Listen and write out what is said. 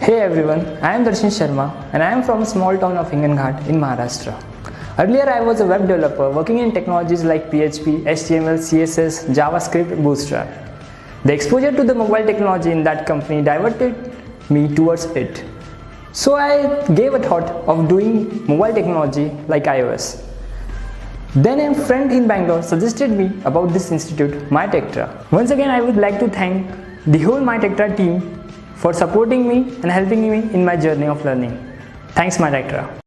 Hey everyone, I am Dharshan Sharma and I am from a small town of Hinganghat in Maharashtra. Earlier I was a web developer working in technologies like PHP, HTML, CSS, JavaScript, Bootstrap. The exposure to the mobile technology in that company diverted me towards it. So I gave a thought of doing mobile technology like iOS. Then a friend in Bangalore suggested me about this institute, myTectra. Once again I would like to thank the whole myTectra team for supporting me and helping me in my journey of learning. Thanks myTectra.